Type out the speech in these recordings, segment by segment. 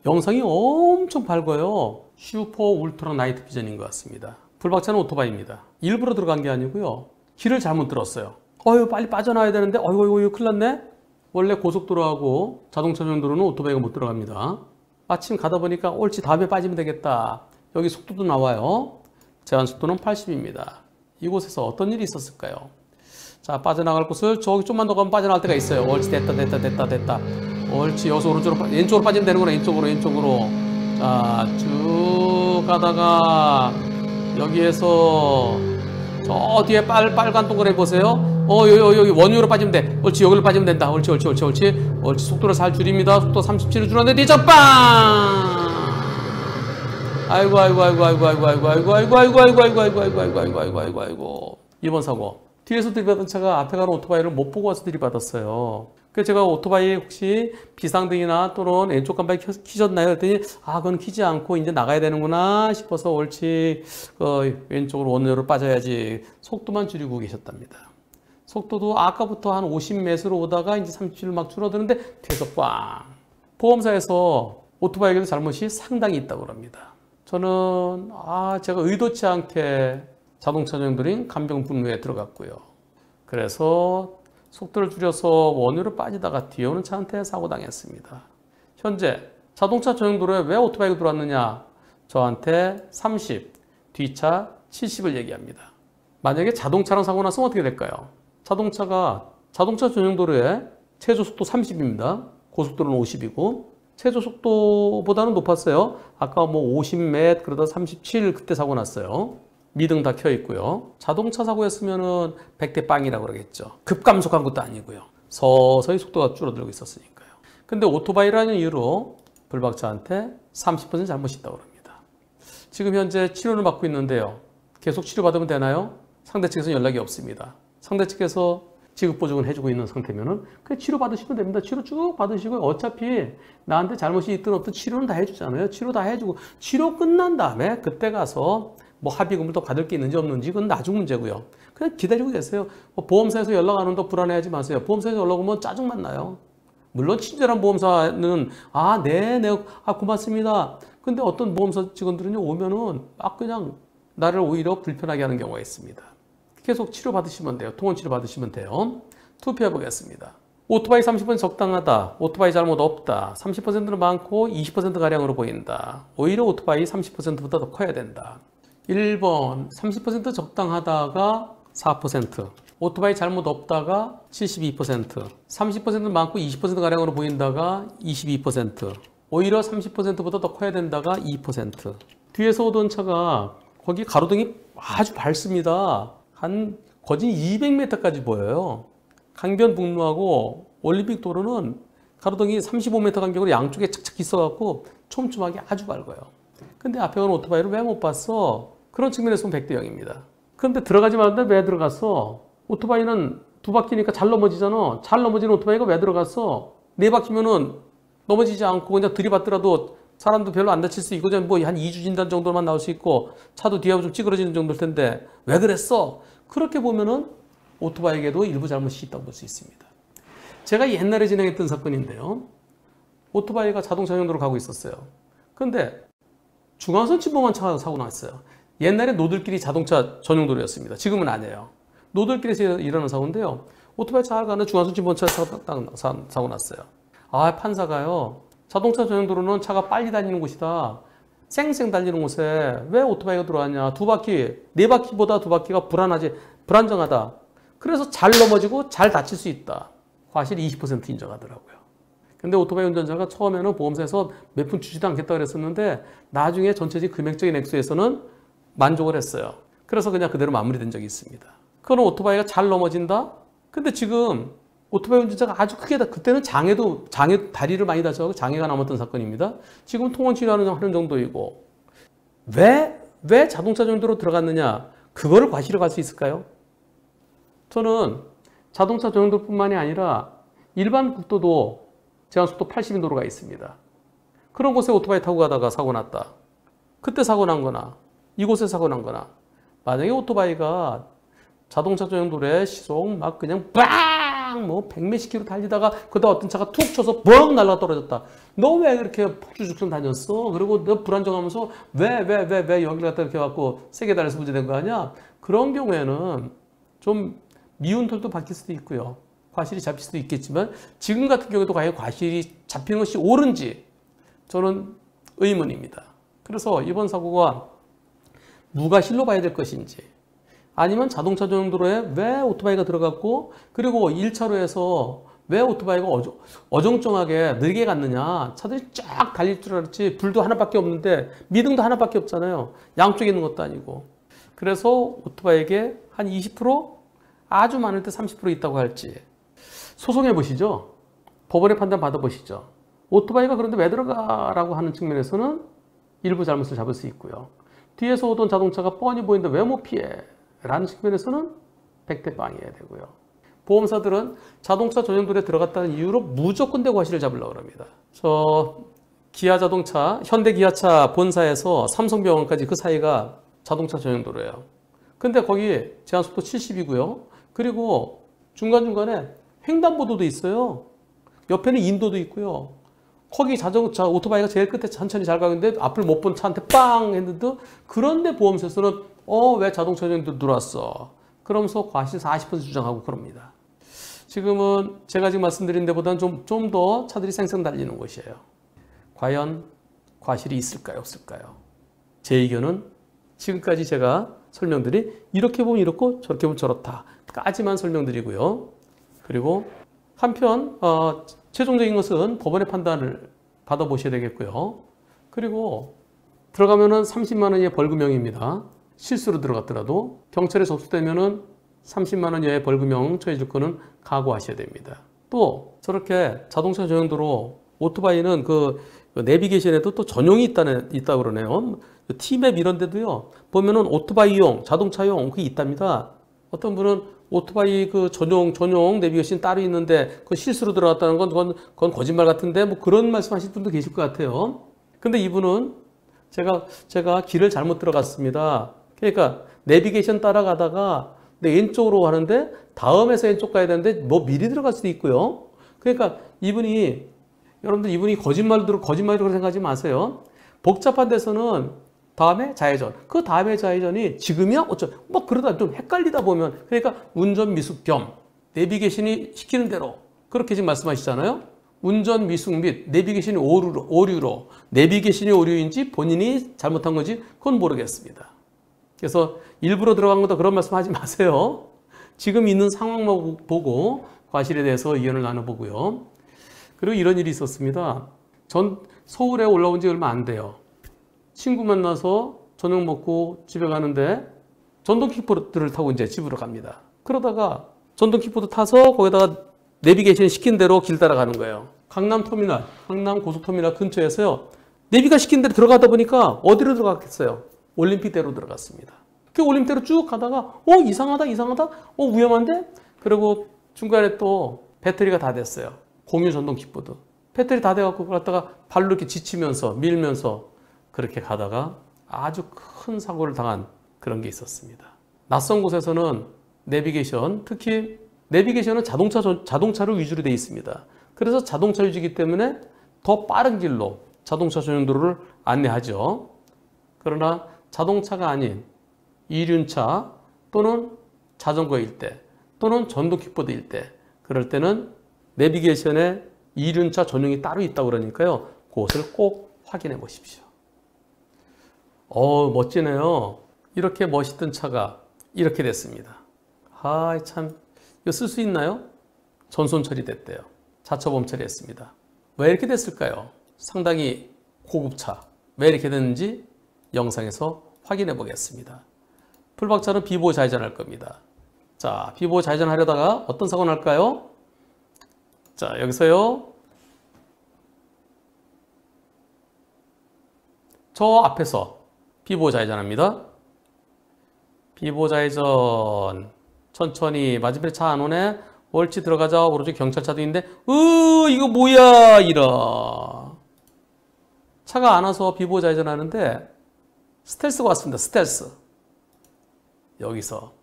영상이 엄청 밝아요. 슈퍼 울트라 나이트 비전인 것 같습니다. 불박차는 오토바이입니다. 일부러 들어간 게 아니고요. 길을 잘못 들었어요. 빨리 빠져나와야 되는데 이거 큰일 났네. 원래 고속도로하고 자동차 전용도로는 오토바이가 못 들어갑니다. 마침 가다 보니까 옳지, 다음에 빠지면 되겠다. 여기 속도도 나와요. 제한 속도는 80입니다. 이곳에서 어떤 일이 있었을까요? 자, 빠져나갈 곳을 저기 좀만 더 가면 빠져나갈 때가 있어요. 옳지, 됐다. 옳지, 여기서 왼쪽으로 빠지면 되는구나. 왼쪽으로. 자, 쭉 가다가 여기에서 저 뒤에 빨간 동그라미 보세요. 여기 원유로 빠지면 돼. 옳지, 여기로 빠지면 된다. 옳지. 속도를 잘 줄입니다. 속도 37을 줄였는데 뒤져 빵! 아이고. 2번 사고. 뒤에서 들이받은 차가 앞에 가는 오토바이를 못 보고 와서 들이받았어요. 그래서 제가 오토바이 혹시 비상등이나 또는 왼쪽 깜빡이 켜졌나요? 그랬더니 그건 켜지 않고 이제 나가야 되는구나 싶어서 옳지, 왼쪽으로 원유로 빠져야지. 속도만 줄이고 계셨답니다. 속도도 아까부터 한 50m로 오다가 이제 37로 막 줄어드는데 뒤에서 꽝. 보험사에서 오토바이에게도 잘못이 상당히 있다고 합니다. 저는 제가 의도치 않게 자동차 전용도로인 간병분로에 들어갔고요. 그래서 속도를 줄여서 원유로 빠지다가 뒤에 오는 차한테 사고 당했습니다. 현재 자동차 전용도로에 왜 오토바이가 들어왔느냐? 저한테 30, 뒤차 70을 얘기합니다. 만약에 자동차랑 사고 났으면 어떻게 될까요? 자동차 전용도로에 최저 속도 30입니다. 고속도로는 50이고 최저 속도보다는 높았어요. 아까 50m 그러다 37 그때 사고 났어요. 미등 다 켜 있고요. 자동차 사고였으면은 100대 빵이라고 그러겠죠. 급감속한 것도 아니고요. 서서히 속도가 줄어들고 있었으니까요. 근데 오토바이라는 이유로 불박차한테 30% 잘못이 있다고 합니다. 지금 현재 치료를 받고 있는데요. 계속 치료받으면 되나요? 상대 측에서 연락이 없습니다. 상대 측에서 지급보증을 해주고 있는 상태면은 그냥 치료 받으시면 됩니다. 치료 쭉 받으시고 어차피 나한테 잘못이 있든 없든 치료는 다 해주잖아요. 치료 다 해주고 치료 끝난 다음에 그때 가서 합의금을 더 받을 게 있는지 없는지 그건 나중 문제고요. 그냥 기다리고 계세요. 보험사에서 연락 안 온다고 불안해하지 마세요. 보험사에서 연락 오면 짜증만 나요. 물론 친절한 보험사는 네, 고맙습니다. 근데 어떤 보험사 직원들은 오면은 그냥 나를 오히려 불편하게 하는 경우가 있습니다. 계속 치료 받으시면 돼요. 통원 치료 받으시면 돼요. 투표해 보겠습니다. 오토바이 30% 적당하다. 오토바이 잘못 없다. 30%는 많고 20%가량으로 보인다. 오히려 오토바이 30%보다 더 커야 된다. 1번 30% 적당하다가 4%, 오토바이 잘못 없다가 72%, 30%는 많고 20%가량으로 보인다가 22%, 오히려 30%보다 더 커야 된다가 2%. 뒤에서 오던 차가 거기 가로등이 아주 밝습니다. 한 거진 200m까지 보여요. 강변북로하고 올림픽 도로는 가로등이 35m 간격으로 양쪽에 착착 있어갖고 촘촘하게 아주 밝아요. 근데 앞에 가는 오토바이를 왜 못 봤어? 그런 측면에서 보면 100대 0입니다. 그런데 들어가지 말았는데 왜 들어갔어? 오토바이는 두 바퀴니까 잘 넘어지잖아. 잘 넘어지는 오토바이가 왜 들어갔어? 네 바퀴면은 넘어지지 않고 그냥 들이받더라도 사람도 별로 안 다칠 수 있고 한 2주 진단 정도만 나올 수 있고 차도 뒤하고 좀 찌그러지는 정도일 텐데 왜 그랬어? 그렇게 보면은 오토바이에게도 일부 잘못이 있다고 볼 수 있습니다. 제가 옛날에 진행했던 사건인데요. 오토바이가 자동차 전용도로 가고 있었어요. 근데 중앙선 침범한 차가 사고 났어요. 옛날에 노들길이 자동차 전용도로였습니다. 지금은 아니에요. 노들길에서 일어나는 사고인데요. 오토바이 잘 가는 중앙선 침범한 차가 사고 났어요. 판사가요. 자동차 전용도로는 차가 빨리 달리는 곳이다. 쌩쌩 달리는 곳에 왜 오토바이가 들어왔냐. 네 바퀴보다 두 바퀴가 불안정하다. 그래서 잘 넘어지고 잘 다칠 수 있다. 과실 20% 인정하더라고요. 근데 오토바이 운전자가 처음에는 보험사에서 몇 푼 주지도 않겠다 그랬었는데 나중에 전체적인 금액적인 액수에서는 만족을 했어요. 그래서 그냥 그대로 마무리된 적이 있습니다. 그거는 오토바이가 잘 넘어진다? 근데 지금 오토바이 운전자가 아주 크게 그때는 장애 다리를 많이 다쳐서 장애가 남았던 사건입니다. 지금 통원 치료하는 정도이고 왜 자동차 정도로 들어갔느냐? 그거를 과실로 갈 수 있을까요? 저는 자동차 전용도로뿐만이 아니라 일반 국도도 제한속도 80인 도로가 있습니다. 그런 곳에 오토바이 타고 가다가 사고 났다. 그때 사고 난 거나 이곳에 사고 난 거나 만약에 오토바이가 자동차 전용도로에 시속 막 그냥 빵 막 뭐 100몇십 킬로 달리다가 그러다 어떤 차가 툭 쳐서 뻥 날아가 떨어졌다. 너 왜 그렇게 폭주죽선 다녔어? 그리고 너 불안정하면서 왜 여기를 갖다 이렇게 갖고 세게 달려서 문제된 거 아니야? 그런 경우에는 좀 미운 털도 박힐 수도 있고요. 과실이 잡힐 수도 있겠지만 지금 같은 경우에도 과연 과실이 잡히는 것이 옳은지 저는 의문입니다. 그래서 이번 사고가 무과실로 봐야 될 것인지 아니면 자동차 전용도로에 왜 오토바이가 들어갔고 그리고 1차로에서 왜 오토바이가 어정쩡하게 느리게 갔느냐. 차들이 쫙 달릴 줄 알았지 불도 하나밖에 없는데 미등도 하나밖에 없잖아요. 양쪽에 있는 것도 아니고. 그래서 오토바이에게 한 20% 아주 많을 때 30% 있다고 할지 소송해 보시죠. 법원의 판단 받아보시죠. 오토바이가 그런데 왜 들어가라고 하는 측면에서는 일부 잘못을 잡을 수 있고요. 뒤에서 오던 자동차가 뻔히 보이는데 왜 못 피해? 라는 측면에서는 100대 빵이어야 되고요. 보험사들은 자동차 전용도로에 들어갔다는 이유로 무조건 대과실을 잡으려고 합니다. 저 기아 자동차, 현대 기아차 본사에서 삼성병원까지 그 사이가 자동차 전용도로예요. 근데 거기 제한속도 70이고요. 그리고 중간중간에 횡단보도도 있어요. 옆에는 인도도 있고요. 거기 자동차, 오토바이가 제일 끝에 천천히 잘 가는데 앞을 못 본 차한테 빵 했는데 그런데 보험사에서는 왜 자동차 전용도로 들어왔어? 그러면서 과실 40% 주장하고 그럽니다. 지금은 제가 지금 말씀드린 데보다는 좀 더 차들이 쌩쌩 달리는 곳이에요. 과연 과실이 있을까요? 없을까요? 제 의견은 지금까지 제가 설명드린 이렇게 보면 이렇고 저렇게 보면 저렇다 까지만 설명드리고요. 그리고 한편 최종적인 것은 법원의 판단을 받아보셔야 되겠고요. 그리고 들어가면은 30만 원 이하의 벌금형입니다. 실수로 들어갔더라도 경찰에 접수되면은 30만 원 이하의 벌금형 처해질 거는 각오하셔야 됩니다. 또 저렇게 자동차 전용도로 오토바이는 그 내비게이션에도 또 전용이 있다 그러네요. T맵 이런 데도요. 보면은 오토바이용, 자동차용 그게 있답니다. 어떤 분은 오토바이 그 전용 내비게이션 따로 있는데 그 실수로 들어갔다는 그건 거짓말 같은데 뭐 그런 말씀하실 분도 계실 것 같아요. 근데 이분은 제가 길을 잘못 들어갔습니다. 그러니까 내비게이션 따라가다가 내 왼쪽으로 가는데 다음에서 왼쪽 가야 되는데 뭐 미리 들어갈 수도 있고요. 그러니까 여러분들 이분이 거짓말이라고 생각하지 마세요. 복잡한 데서는 다음에 좌회전. 그 다음에 좌회전이 지금이야? 뭐 그러다 좀 헷갈리다 보면 그러니까 운전 미숙 겸 내비게이션이 시키는 대로 그렇게 지금 말씀하시잖아요. 운전 미숙 및 내비게이션이 오류로 내비게이션이 오류인지 본인이 잘못한 건지 그건 모르겠습니다. 그래서 일부러 들어간 거다 그런 말씀 하지 마세요. 지금 있는 상황만 보고 과실에 대해서 의견을 나눠보고요. 그리고 이런 일이 있었습니다. 전 서울에 올라온 지 얼마 안 돼요. 친구 만나서 저녁 먹고 집에 가는데 전동 킥보드를 타고 이제 집으로 갑니다. 그러다가 전동 킥보드 타서 거기다가 내비게이션 시킨 대로 길 따라가는 거예요. 강남 고속터미널 근처에서요. 내비가 시킨 대로 들어가다 보니까 어디로 들어갔겠어요? 올림픽대로 들어갔습니다. 그 올림픽대로 쭉 가다가 이상하다 위험한데? 그리고 중간에 또 배터리가 다 됐어요. 공유 전동 킥보드. 배터리 다 돼갖고 갔다가 발로 이렇게 지치면서 밀면서 그렇게 가다가 아주 큰 사고를 당한 그런 게 있었습니다. 낯선 곳에서는 내비게이션, 특히 내비게이션은 자동차로 위주로 되어 있습니다. 그래서 자동차 위주이기 때문에 더 빠른 길로 자동차 전용도로를 안내하죠. 그러나 자동차가 아닌 이륜차 또는 자전거일 때 또는 전동 킥보드일 때 그럴 때는 내비게이션에 이륜차 전용이 따로 있다고 그러니까요. 그것을 꼭 확인해 보십시오. 멋지네요. 이렇게 멋있던 차가 이렇게 됐습니다. 참, 이거 쓸 수 있나요? 전손 처리됐대요. 자처보험 처리했습니다. 왜 이렇게 됐을까요? 상당히 고급차. 왜 이렇게 됐는지 영상에서 확인해 보겠습니다. 풀박차는 비보호 좌회전할 겁니다. 자, 비보호 좌회전 하려다가 어떤 사고 날까요? 자, 여기서요. 저 앞에서 비보호 좌회전합니다. 비보호 좌회전. 천천히 맞은편에 차 안 오네. 옳지 들어가자. 오른쪽 경찰차도 있는데 이거 뭐야 이러. 차가 안 와서 비보호 좌회전하는데 스텔스가 왔습니다. 스텔스. 여기서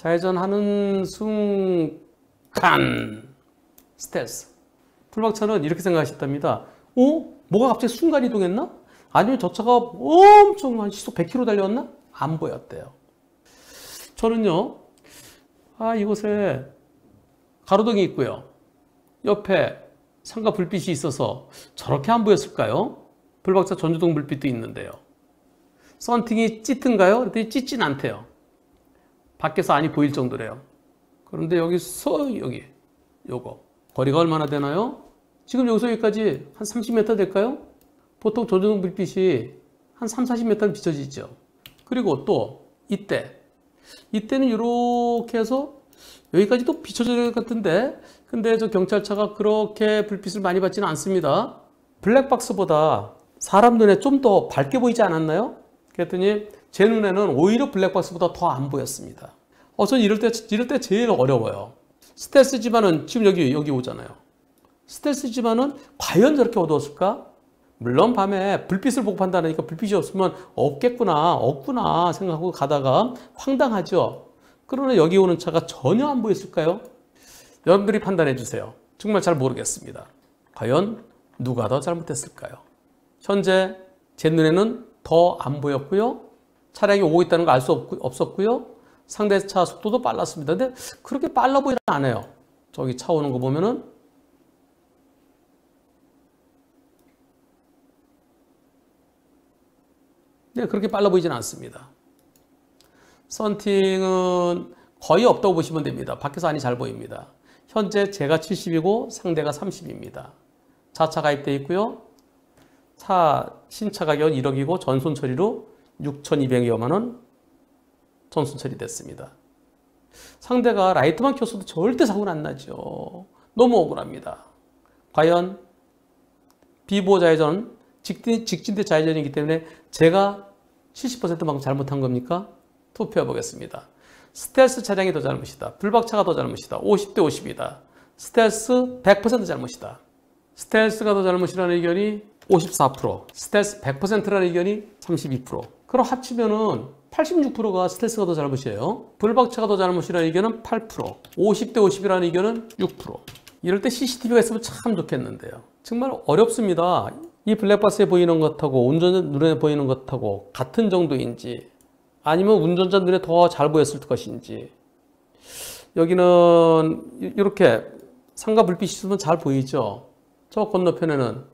좌회전하는 순간 스텔스. 불박차는 이렇게 생각하셨답니다. 뭐가 갑자기 순간 이동했나? 아니면 저 차가 엄청 한 시속 100km 달려왔나? 안 보였대요. 저는요, 이곳에 가로등이 있고요. 옆에 상가 불빛이 있어서 저렇게 안 보였을까요? 불박차 전조등 불빛도 있는데요. 썬팅이 짙은가요? 그랬더니 짙진 않대요. 밖에서 안이 보일 정도래요. 그런데 여기서 요거 거리가 얼마나 되나요? 지금 여기서 여기까지 한 30m 될까요? 보통 전조등 불빛이 한 3, 40m는 비춰지죠. 그리고 또 이때는 이렇게 해서 여기까지도 비춰질 것 같은데, 근데 저 경찰차가 그렇게 불빛을 많이 받지는 않습니다. 블랙박스보다 사람 눈에 좀 더 밝게 보이지 않았나요? 그랬더니 제 눈에는 오히려 블랙박스보다 더 안 보였습니다. 전 이럴 때 제일 어려워요. 스텔스지만은 지금 여기 오잖아요. 스텔스지만은 과연 저렇게 어두웠을까? 물론 밤에 불빛을 보고 판단하니까 불빛이 없으면 없구나 생각하고 가다가 황당하죠. 그러나 여기 오는 차가 전혀 안 보였을까요? 여러분들이 판단해 주세요. 정말 잘 모르겠습니다. 과연 누가 더 잘못했을까요? 현재 제 눈에는 더 안 보였고요. 차량이 오고 있다는 걸 알 수 없었고요. 상대차 속도도 빨랐습니다. 근데 그렇게 빨라 보이지 않아요. 저기 차 오는 거 보면은 네, 그렇게 빨라 보이지는 않습니다. 썬팅은 거의 없다고 보시면 됩니다. 밖에서 안이 잘 보입니다. 현재 제가 70이고 상대가 30입니다. 자차 가입되어 있고요. 신차 가격은 1억이고 전손 처리로 6,200여만 원 전손 처리됐습니다. 상대가 라이트만 켰어도 절대 사고는 안 나죠. 너무 억울합니다. 과연 비보호 좌회전, 직진대 좌회전이기 때문에 제가 70%만큼 잘못한 겁니까? 투표해 보겠습니다. 스텔스 차량이 더 잘못이다. 불박차가 더 잘못이다. 50대 50이다. 스텔스 100% 잘못이다. 스텔스가 더 잘못이라는 의견이 54%, 스텔스 100%라는 의견이 32%. 그럼 합치면은 86%가 스텔스가 더 잘못이에요. 불박차가 더 잘못이라는 의견은 8%, 50대 50이라는 의견은 6%. 이럴 때 CCTV가 있으면 참 좋겠는데요. 정말 어렵습니다. 이 블랙박스에 보이는 것하고 운전자 눈에 보이는 것하고 같은 정도인지, 아니면 운전자 눈에 더 잘 보였을 것인지. 여기는 이렇게 상가 불빛이 있으면 잘 보이죠. 저 건너편에는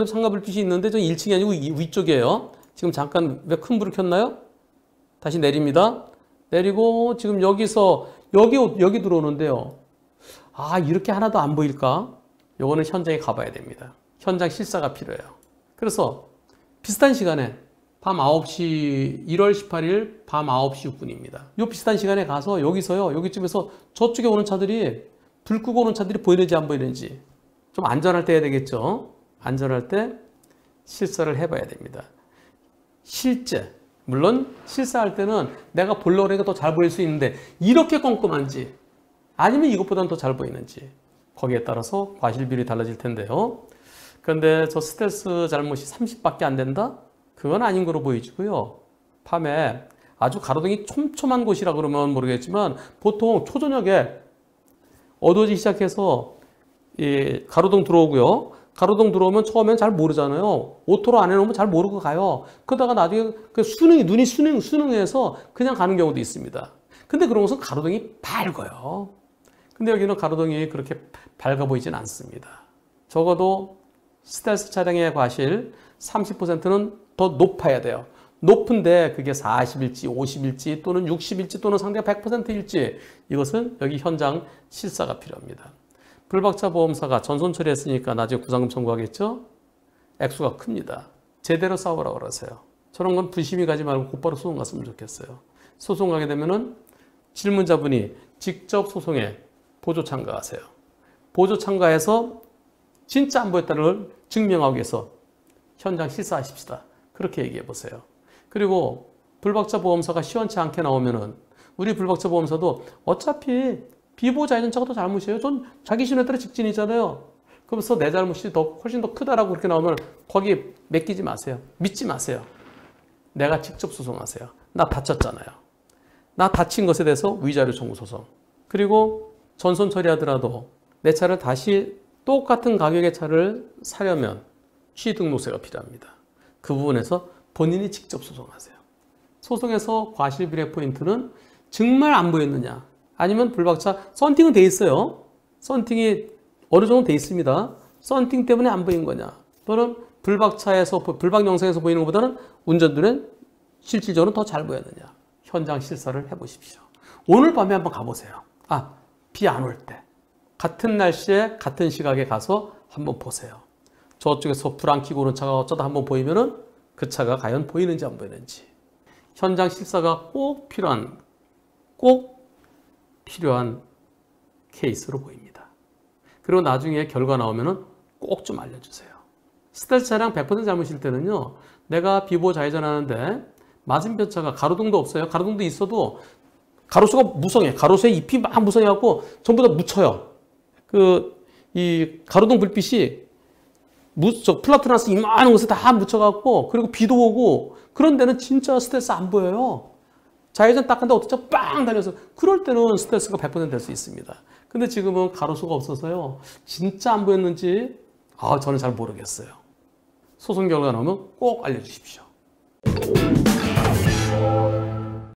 상가 불빛이 있는데 저 1층이 아니고 위쪽이에요. 지금 잠깐 왜 큰 불을 켰나요? 다시 내립니다. 내리고 지금 여기서 여기 들어오는데요. 이렇게 하나도 안 보일까? 요거는 현장에 가봐야 됩니다. 현장 실사가 필요해요. 그래서 비슷한 시간에 밤 9시 1월 18일 밤 9시 6분입니다. 요 비슷한 시간에 가서 여기쯤에서 저쪽에 오는 차들이 불 끄고 오는 차들이 보이는지 안 보이는지 좀 안전할 때 해야 되겠죠. 안전할 때 실사를 해봐야 됩니다. 실제 물론 실사할 때는 내가 보려고 하니까 더 잘 보일 수 있는데 이렇게 꼼꼼한지 아니면 이것보다는 더 잘 보이는지 거기에 따라서 과실비율이 달라질 텐데요. 그런데 저 스텔스 잘못이 30밖에 안 된다? 그건 아닌 거로 보이지고요. 밤에 아주 가로등이 촘촘한 곳이라 그러면 모르겠지만 보통 초저녁에 어두워지기 시작해서 이 가로등 들어오고요. 가로등 들어오면 처음엔 잘 모르잖아요. 오토로 안 해놓으면 잘 모르고 가요. 그러다가 나중에 눈이 수능해서 그냥 가는 경우도 있습니다. 근데 그런 곳은 가로등이 밝아요. 근데 여기는 가로등이 그렇게 밝아 보이진 않습니다. 적어도 스텔스 차량의 과실 30%는 더 높아야 돼요. 높은데 그게 40일지 50일지 또는 60일지 또는 상대가 100%일지 이것은 여기 현장 실사가 필요합니다. 불박차 보험사가 전손 처리했으니까 나중에 구상금 청구하겠죠? 액수가 큽니다. 제대로 싸우라고 그러세요. 저런 건 부심이 가지 말고 곧바로 소송 갔으면 좋겠어요. 소송 가게 되면은 질문자분이 직접 소송에 보조 참가하세요. 보조 참가해서 진짜 안 보였다는 걸 증명하기 위해서 현장 실사하십시다. 그렇게 얘기해 보세요. 그리고 불박차 보험사가 시원치 않게 나오면은 우리 불박차 보험사도 어차피 비보호 좌회전차가 더 잘못이에요. 전 자기 신호에 따라 직진이잖아요. 그러면서 내 잘못이 훨씬 더 크다라고 그렇게 나오면 거기 맡기지 마세요. 믿지 마세요. 내가 직접 소송하세요. 나 다쳤잖아요. 나 다친 것에 대해서 위자료 청구 소송. 그리고 전손 처리하더라도 내 차를 다시 똑같은 가격의 차를 사려면 취등록세가 필요합니다. 그 부분에서 본인이 직접 소송하세요. 소송에서 과실비례 포인트는 정말 안 보였느냐, 아니면 불박차 썬팅은 돼 있어요. 썬팅이 어느 정도 돼 있습니다. 썬팅 때문에 안 보인 거냐, 또는 불박차에서, 불박 영상에서 보이는 것보다는 운전들은 실질적으로 더 잘 보였느냐, 현장 실사를 해보십시오. 오늘 밤에 한번 가보세요. 비 안 올 때 같은 날씨에 같은 시각에 가서 한번 보세요. 저쪽에서 불 안 켜고 오는 차가 어쩌다 한번 보이면은 그 차가 과연 보이는지 안 보이는지. 현장 실사가 꼭 필요한 케이스로 보입니다. 그리고 나중에 결과 나오면은 꼭 좀 알려주세요. 스텔스 차량 100% 잘못일 때는요, 내가 비보호 좌회전하는데 맞은편 차가 가로등도 없어요. 가로등도 있어도 가로수가 무성해. 가로수에 잎이 막 무성해갖고 전부 다 묻혀요. 이 가로등 불빛이 플라트나스 이만한 곳에 다 묻혀갖고, 그리고 비도 오고, 그런 데는 진짜 스텔스 안 보여요. 좌회전 딱 한다 어떻게 빵 달려서, 그럴 때는 스텔스가 100% 될 수 있습니다. 근데 지금은 가로수가 없어서요, 진짜 안 보였는지 저는 잘 모르겠어요. 소송 결과 나오면 꼭 알려주십시오.